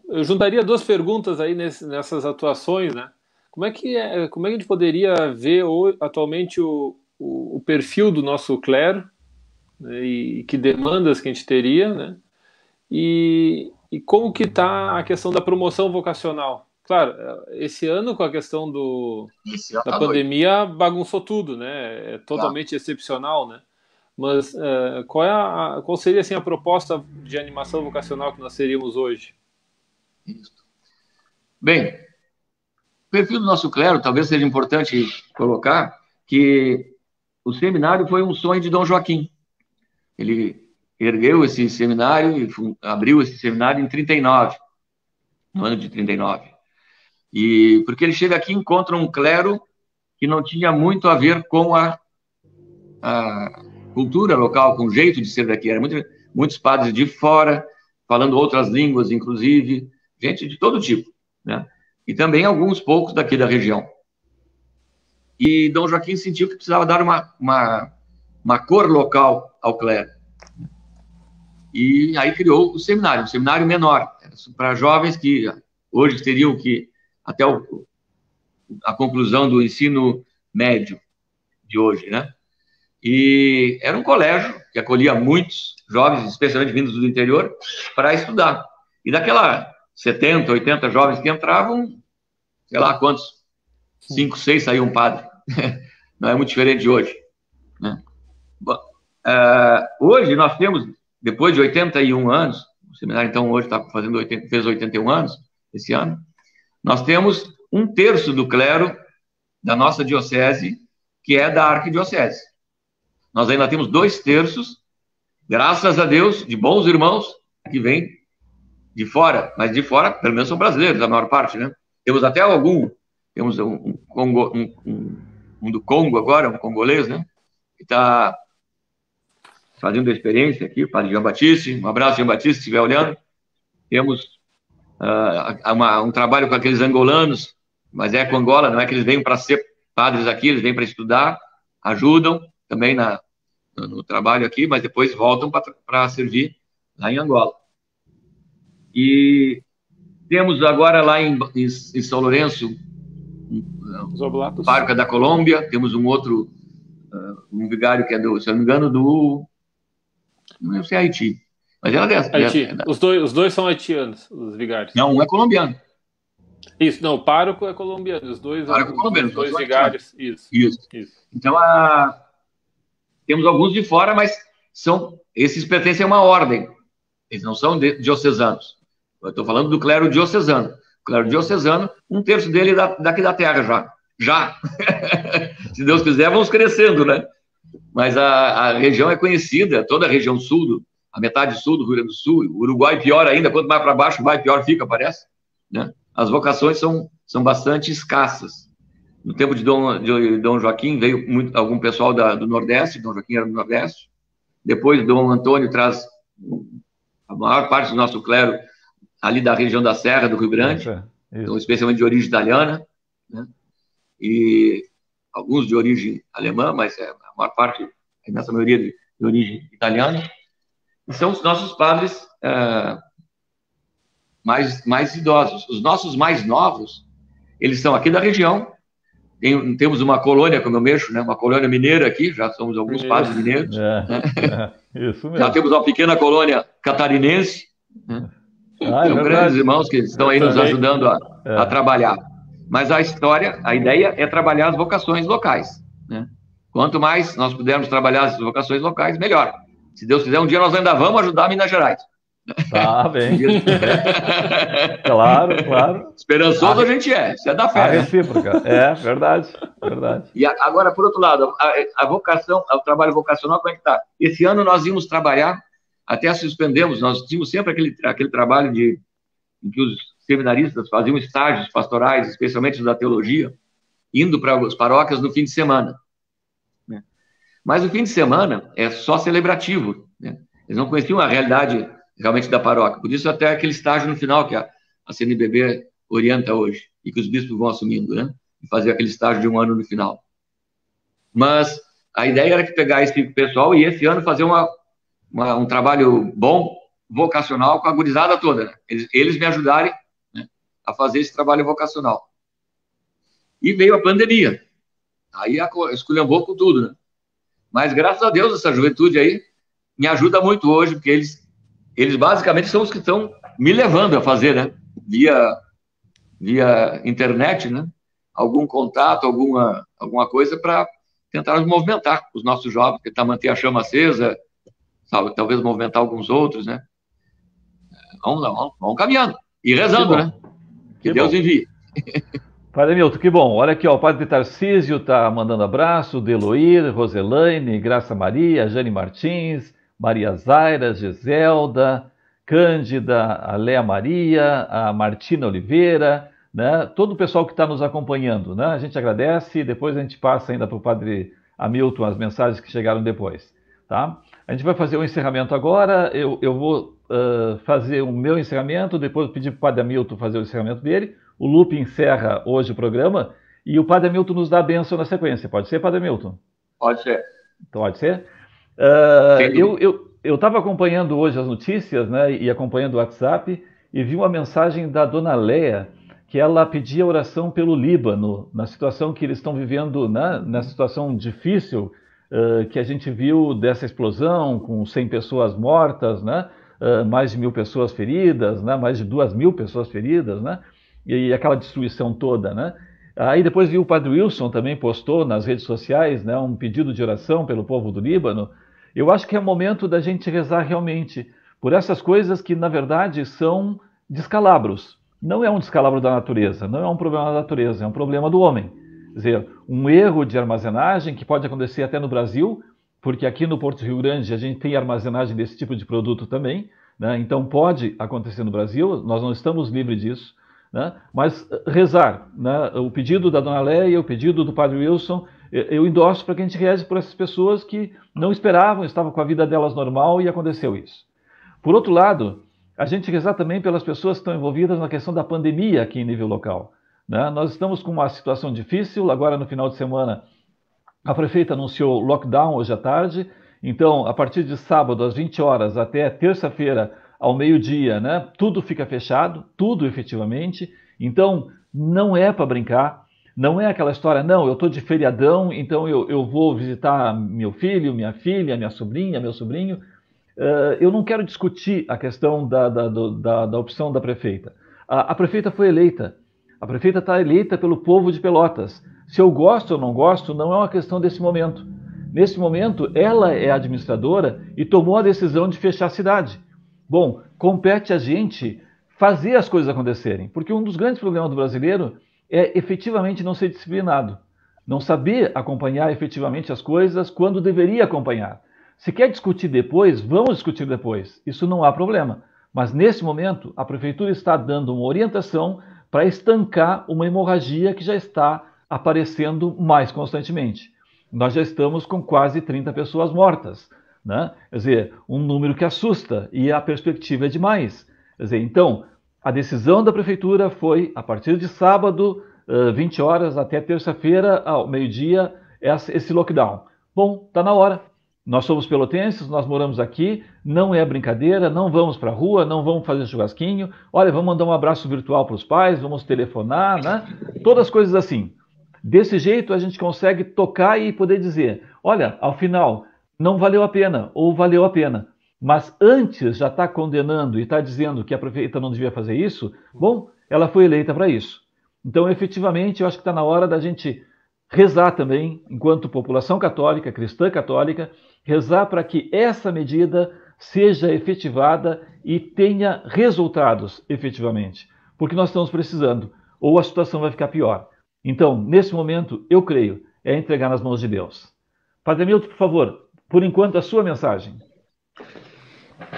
Eu juntaria duas perguntas aí nessas atuações, né? Como é que a gente poderia ver atualmente o perfil do nosso clero, né? E que demandas que a gente teria, né? E como que está a questão da promoção vocacional? Claro, esse ano com a questão da pandemia bagunçou tudo, né? É totalmente excepcional, né? Mas qual seria assim, a proposta de animação vocacional que nós teríamos hoje? Isso. Bem, o perfil do nosso clero, talvez seja importante colocar que o seminário foi um sonho de Dom Joaquim. Ele ergueu esse seminário e abriu esse seminário em 39, no ano de 39. E porque ele chega aqui e encontra um clero que não tinha muito a ver com a cultura local, com o jeito de ser daqui. Eram muitos padres de fora, falando outras línguas, inclusive, gente de todo tipo, né? E também alguns poucos daqui da região. E Dom Joaquim sentiu que precisava dar uma cor local ao clero. E aí criou o seminário, um seminário menor, para jovens que hoje teriam que, até a conclusão do ensino médio de hoje, né? E era um colégio que acolhia muitos jovens, especialmente vindos do interior, para estudar. E daquela 70, 80 jovens que entravam, sei lá quantos, 5, 6 saíam padre. Não é muito diferente de hoje, né? Bom, hoje nós temos, depois de 81 anos, o seminário então hoje fez 81 anos, esse ano, nós temos 1/3 do clero da nossa diocese, que é da arquidiocese. Nós ainda temos 2/3, graças a Deus, de bons irmãos que vêm de fora, mas de fora, pelo menos são brasileiros, a maior parte, né? Temos até temos um do Congo agora, um congolês, né? Que está fazendo a experiência aqui, o padre Jean Batiste, um abraço, Jean Batiste, se estiver olhando. Temos um trabalho com aqueles angolanos, mas é com Angola, não é que eles vêm para ser padres aqui, eles vêm para estudar, ajudam também no trabalho aqui, mas depois voltam para servir lá em Angola. E temos agora lá em São Lourenço, Parca da Colômbia, temos um outro, um vigário que é se não me engano, não sei, Haiti. Mas ela dessa. Haiti. Os dois são haitianos, os vigários. Não, um é colombiano. Isso, não, o pároco é colombiano, os dois vigários. Isso. Então, temos alguns de fora, mas esses pertencem a uma ordem. Eles não são diocesanos. Eu estou falando do clero diocesano. O clero diocesano, 1/3 dele daqui da terra já. Se Deus quiser, vamos crescendo, né? Mas a região é conhecida, toda a região sul, a metade sul do Rio Grande do Sul, o Uruguai pior ainda, quanto mais para baixo vai, pior fica, parece. Né? As vocações são bastante escassas. No tempo de Dom Joaquim, veio algum pessoal do Nordeste, Dom Joaquim era do Nordeste. Depois, Dom Antônio traz a maior parte do nosso clero ali da região da Serra do Rio Grande, então, especialmente de origem italiana, né? E alguns de origem alemã, mas a maior parte, a imensa maioria de origem italiana. E são os nossos padres mais idosos. Os nossos mais novos, eles são aqui da região. Temos uma colônia, como eu mexo, né? Uma colônia mineira aqui, já somos alguns padres mineiros. Isso mesmo. Já temos uma pequena colônia catarinense. Né? São grandes irmãos que estão aí nos ajudando a trabalhar. Mas a ideia é trabalhar as vocações locais. Né? Quanto mais nós pudermos trabalhar as vocações locais, melhor. Se Deus quiser, um dia nós ainda vamos ajudar Minas Gerais. Tá bem. Claro. Esperançoso a gente isso é da fé. A recíproca, verdade. E agora, por outro lado, a vocação, o trabalho vocacional, como é que está? Esse ano nós íamos trabalhar, até suspendemos, nós tínhamos sempre aquele trabalho em que os seminaristas faziam estágios pastorais, especialmente os da teologia, indo para as paróquias no fim de semana. Né? Mas o fim de semana é só celebrativo. Né? Eles não conheciam a realidade realmente da paróquia. Por isso, até aquele estágio no final que a CNBB orienta hoje, e que os bispos vão assumindo, né? E fazer aquele estágio de 1 ano no final. Mas a ideia era que pegar esse pessoal e esse ano fazer um trabalho bom, vocacional, com a gurizada toda. Né? Eles me ajudarem, né, a fazer esse trabalho vocacional. E veio a pandemia. Aí esculhambou com tudo, né? Mas, graças a Deus, essa juventude aí me ajuda muito hoje, porque eles basicamente são os que estão me levando a fazer, né? Via internet, né? Algum contato, alguma coisa para tentar movimentar os nossos jovens, tentar manter a chama acesa, sabe? Talvez movimentar alguns outros, né? Vamos caminhando e rezando, né? Que Deus envie. Padre Milton, que bom. Olha aqui, ó, o Padre Tarcísio está mandando abraço, Deloir, Roselaine, Graça Maria, Jane Martins, Maria Zaira, Giselda, Cândida, a Léa Maria, a Martina Oliveira, né? Todo o pessoal que está nos acompanhando, né? A gente agradece e depois a gente passa ainda para o Padre Hamilton as mensagens que chegaram depois, tá? A gente vai fazer o encerramento agora, eu vou fazer o meu encerramento, depois pedir para o Padre Hamilton fazer o encerramento dele, o Lupe encerra hoje o programa e o Padre Hamilton nos dá a bênção na sequência. Pode ser, Padre Hamilton? Pode ser. Pode ser? Eu estava acompanhando hoje as notícias, né, e acompanhando o WhatsApp, e vi uma mensagem da Dona Léa, que ela pedia oração pelo Líbano, na situação que eles estão vivendo, né, na situação difícil que a gente viu dessa explosão, com 100 pessoas mortas, né, mais de 1.000 pessoas feridas, né, mais de 2.000 pessoas feridas, né, e aquela destruição toda, né. Aí depois vi o Padre Wilson também postou nas redes sociais, né, um pedido de oração pelo povo do Líbano. Eu acho que é momento da gente rezar realmente por essas coisas que, na verdade, são descalabros. Não é um descalabro da natureza, não é um problema da natureza, é um problema do homem. Quer dizer, um erro de armazenagem que pode acontecer até no Brasil, porque aqui no Porto Rio Grande a gente tem armazenagem desse tipo de produto também, né? Então pode acontecer no Brasil, nós não estamos livres disso, né? Mas rezar, né? O pedido da Dona Léia, o pedido do Padre Wilson, eu endosso para que a gente reze por essas pessoas que não esperavam, estavam com a vida delas normal e aconteceu isso. Por outro lado, a gente rezar também pelas pessoas que estão envolvidas na questão da pandemia aqui em nível local, né? Nós estamos com uma situação difícil, agora no final de semana a prefeita anunciou lockdown hoje à tarde, então a partir de sábado às 20 horas até terça-feira ao meio-dia, né, tudo fica fechado, tudo efetivamente, então não é para brincar, não é aquela história, não, eu estou de feriadão, então eu vou visitar meu filho, minha filha, minha sobrinha, meu sobrinho. Eu não quero discutir a questão da opção da prefeita. A prefeita foi eleita, a prefeita está eleita pelo povo de Pelotas. Se eu gosto ou não gosto, não é uma questão desse momento. Nesse momento, ela é administradora e tomou a decisão de fechar a cidade. Bom, compete a gente fazer as coisas acontecerem, porque um dos grandes problemas do brasileiro é efetivamente não ser disciplinado. não saber acompanhar efetivamente as coisas quando deveria acompanhar. Se quer discutir depois, vamos discutir depois. Isso não há problema. Mas nesse momento, a prefeitura está dando uma orientação para estancar uma hemorragia que já está aparecendo mais constantemente. Nós já estamos com quase 30 pessoas mortas, né? Quer dizer, um número que assusta e a perspectiva é demais. Quer dizer, então, a decisão da prefeitura foi, a partir de sábado, 20 horas até terça-feira, ao meio-dia, esse lockdown. Bom, está na hora. Nós somos pelotenses, nós moramos aqui, não é brincadeira, não vamos para a rua, não vamos fazer churrasquinho, olha, vamos mandar um abraço virtual para os pais, vamos telefonar, né? Todas as coisas assim. Desse jeito a gente consegue tocar e poder dizer, olha, ao final, não valeu a pena, ou valeu a pena. Mas antes já está condenando e está dizendo que a prefeita não devia fazer isso, bom, ela foi eleita para isso. Então, efetivamente, eu acho que está na hora da gente rezar também, enquanto população católica, cristã católica, rezar para que essa medida seja efetivada e tenha resultados efetivamente. Porque nós estamos precisando, ou a situação vai ficar pior. Então, nesse momento, eu creio, é entregar nas mãos de Deus. Padre Milton, por favor, por enquanto, a sua mensagem.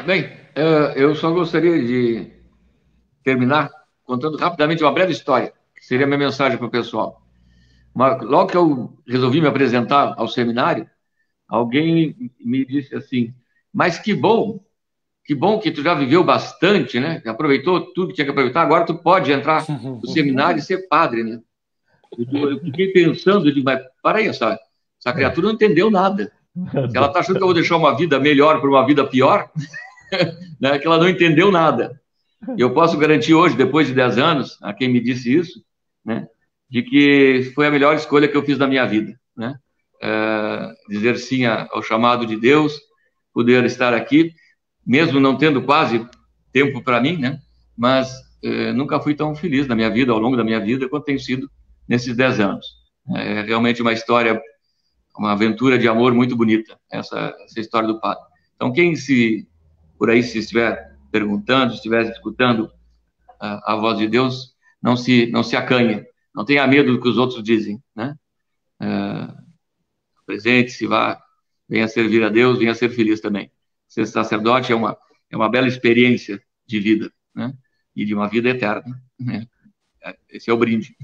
Bem, eu só gostaria de terminar contando rapidamente uma breve história, que seria a minha mensagem para o pessoal. Logo que eu resolvi me apresentar ao seminário, alguém me disse assim, mas que bom que tu já viveu bastante, né? Aproveitou tudo que tinha que aproveitar, agora tu pode entrar no seminário e ser padre, né? Eu fiquei pensando, eu digo, mas para aí, essa criatura não entendeu nada. Se ela está achando que eu vou deixar uma vida melhor por uma vida pior, né, que ela não entendeu nada. Eu posso garantir hoje, depois de 10 anos, a quem me disse isso, né, de que foi a melhor escolha que eu fiz na minha vida, né? Dizer sim ao chamado de Deus, poder estar aqui, mesmo não tendo quase tempo para mim, né? Mas nunca fui tão feliz na minha vida, ao longo da minha vida, quanto tenho sido nesses 10 anos. É realmente uma história, uma aventura de amor muito bonita, essa história do padre. Então, quem por aí se estiver perguntando, se estiver escutando a voz de Deus, não se acanhe, não tenha medo do que os outros dizem, né? Presente-se, vá, venha servir a Deus, venha ser feliz também. Ser sacerdote é uma bela experiência de vida, né? E de uma vida eterna, né? Esse é o brinde.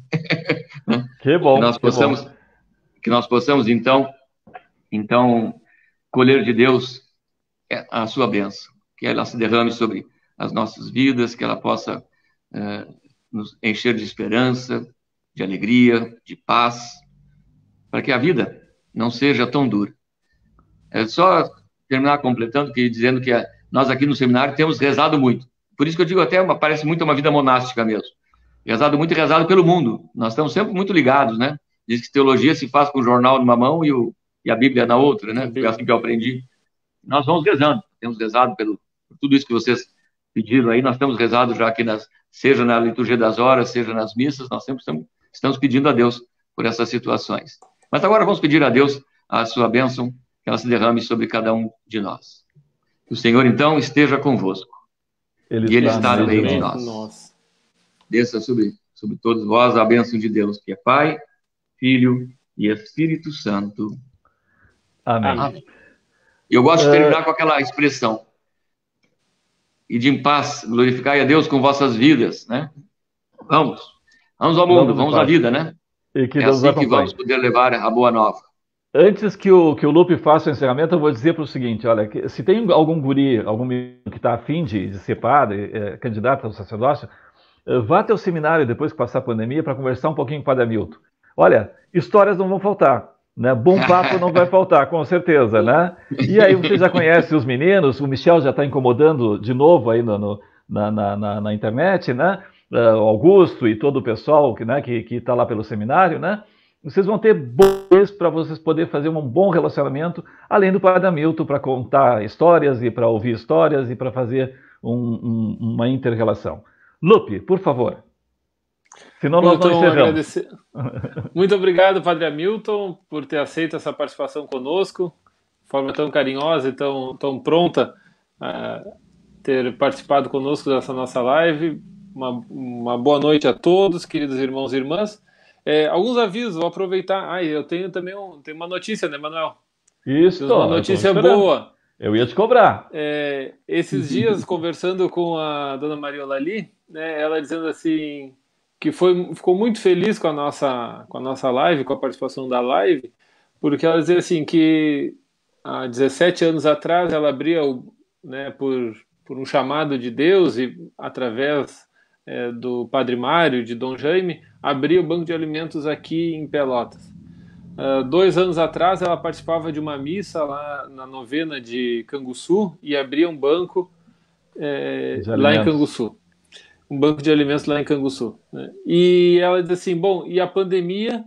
Que bom. Que nós possamos então colher de Deus a sua bênção, que ela se derrame sobre as nossas vidas, que ela possa nos encher de esperança, de alegria, de paz, para que a vida não seja tão dura. É só terminar completando, dizendo que nós aqui no seminário temos rezado muito. Por isso que eu digo até, parece muito uma vida monástica mesmo. Rezado muito e rezado pelo mundo. Nós estamos sempre muito ligados, né? Diz que teologia se faz com o jornal numa mão e a Bíblia na outra, né? Foi assim que eu aprendi. Nós vamos rezando. Temos rezado por tudo isso que vocês pediram aí. Nós temos rezado já aqui, seja na liturgia das horas, seja nas missas. Nós sempre estamos pedindo a Deus por essas situações. Mas agora vamos pedir a Deus a sua bênção, que ela se derrame sobre cada um de nós. Que o Senhor, então, esteja convosco. Ele está no meio de nós. Desça sobre todos vós a bênção de Deus, que é Pai, Filho e Espírito Santo. Amém. Eu gosto de terminar com aquela expressão. Ide em paz, glorificai a Deus com vossas vidas, né? Vamos ao mundo, vamos à vida, né? E que é Deus assim que vamos poder levar a boa nova. Antes que o Lupe faça o encerramento, eu vou dizer para o seguinte, olha, se tem algum guri, algum menino que está afim de ser padre, candidato ao sacerdócio, vá até o seminário depois que passar a pandemia para conversar um pouquinho com o Padre Hamilton. Olha, histórias não vão faltar, né? Bom papo não vai faltar, com certeza, né? E aí você já conhece os meninos, o Michel já está incomodando de novo aí na internet, né? O Augusto e todo o pessoal que está lá pelo seminário, né? Vocês vão ter boas para vocês poderem fazer um bom relacionamento, além do Padre Hamilton para contar histórias e para ouvir histórias e para fazer uma inter-relação. Lupe, por favor. Senão nós não encerramos. Muito obrigado, Padre Hamilton, por ter aceito essa participação conosco, de forma tão carinhosa e tão pronta a ter participado conosco dessa nossa live. Uma boa noite a todos, queridos irmãos e irmãs. Alguns avisos, vou aproveitar. Eu tenho também tenho uma notícia, né, Manuel? Isso, Uma notícia boa. Eu ia te cobrar. Esses dias, conversando com a dona Maria Olali, né, ela dizendo assim que ficou muito feliz com a nossa live, com a participação da live, porque ela dizia assim que há 17 anos atrás ela abria, né, por um chamado de Deus e através do Padre Mário, de Dom Jaime, abria o banco de alimentos aqui em Pelotas. 2 anos atrás ela participava de uma missa lá na novena de Canguçu e abria um banco lá em Canguçu. Um banco de alimentos lá em Canguçu. Né? E ela diz assim, e a pandemia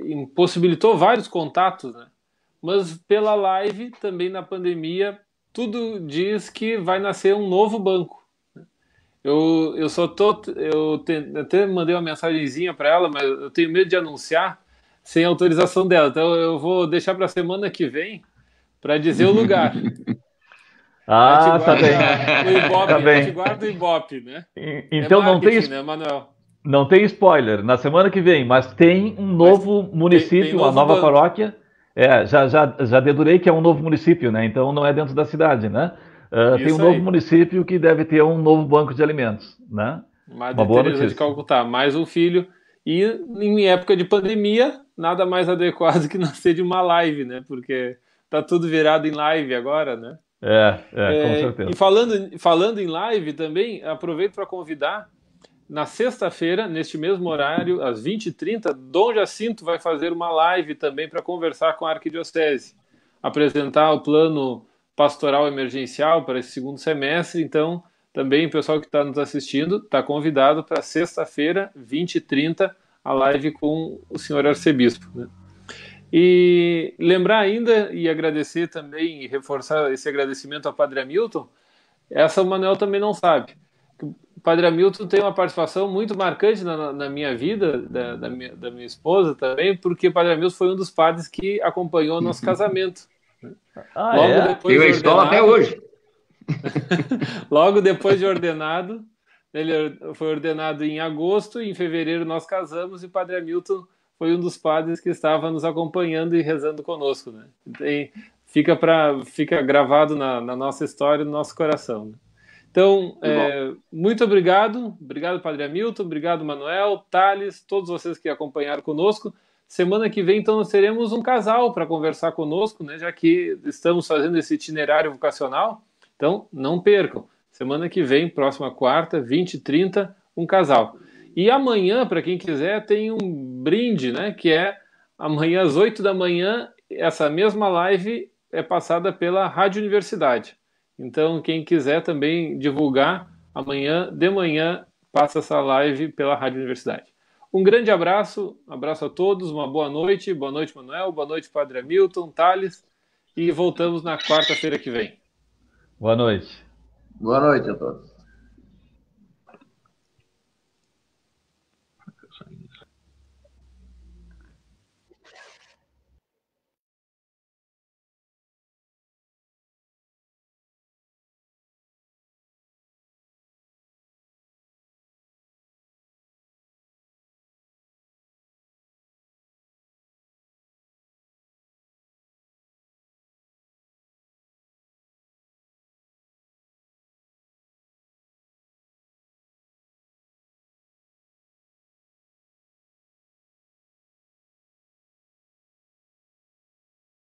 impossibilitou vários contatos, né? Mas pela live, também na pandemia, tudo diz que vai nascer um novo banco. Eu até mandei uma mensagenzinha para ela, mas eu tenho medo de anunciar sem autorização dela. Então eu vou deixar para a semana que vem para dizer o lugar. Tá bem. O Ibope, tá bem. A gente guarda o Ibope, né? Então não tem, né, Manuel? Não tem spoiler na semana que vem, mas tem um novo município, uma nova paróquia. Já dedurei que é um novo município, né? Então não é dentro da cidade, né? Tem um novo município que deve ter um novo banco de alimentos, né? Madre Teresa de Calcutá, mais um filho. E em época de pandemia, nada mais adequado que nascer de uma live, né? Porque tá tudo virado em live agora, né? Com certeza. E falando em live também, aproveito para convidar, na sexta-feira, neste mesmo horário, às 20h30, Dom Jacinto vai fazer uma live também para conversar com a Arquidiocese, apresentar o plano pastoral emergencial para esse segundo semestre. Então, também o pessoal que está nos assistindo está convidado para sexta-feira, 20h30, a live com o senhor arcebispo, né? E lembrar ainda e agradecer também e reforçar esse agradecimento ao Padre Hamilton. Essa o Manuel também não sabe. O Padre Hamilton tem uma participação muito marcante na minha vida, da minha esposa também, porque o Padre Hamilton foi um dos padres que acompanhou o nosso casamento. Eu estou até hoje. Logo depois de ordenado, ele foi ordenado em agosto, e em fevereiro nós casamos, e o Padre Hamilton foi um dos padres que estava nos acompanhando e rezando conosco, né? E fica gravado na nossa história, no nosso coração, né? Então, muito obrigado, Padre Hamilton, obrigado, Manuel, Thales, todos vocês que acompanharam conosco. Semana que vem, então, nós teremos um casal para conversar conosco, né? Já que estamos fazendo esse itinerário vocacional. Então, não percam. Semana que vem, próxima quarta, 20h30, um casal. E amanhã, para quem quiser, tem um brinde, né? Que é amanhã às 8 da manhã, essa mesma live é passada pela Rádio Universidade. Então, quem quiser também divulgar, amanhã de manhã passa essa live pela Rádio Universidade. Um grande abraço a todos, uma boa noite Manuel, boa noite Padre Hamilton, Thales, e voltamos na quarta-feira que vem. Boa noite. Boa noite a todos.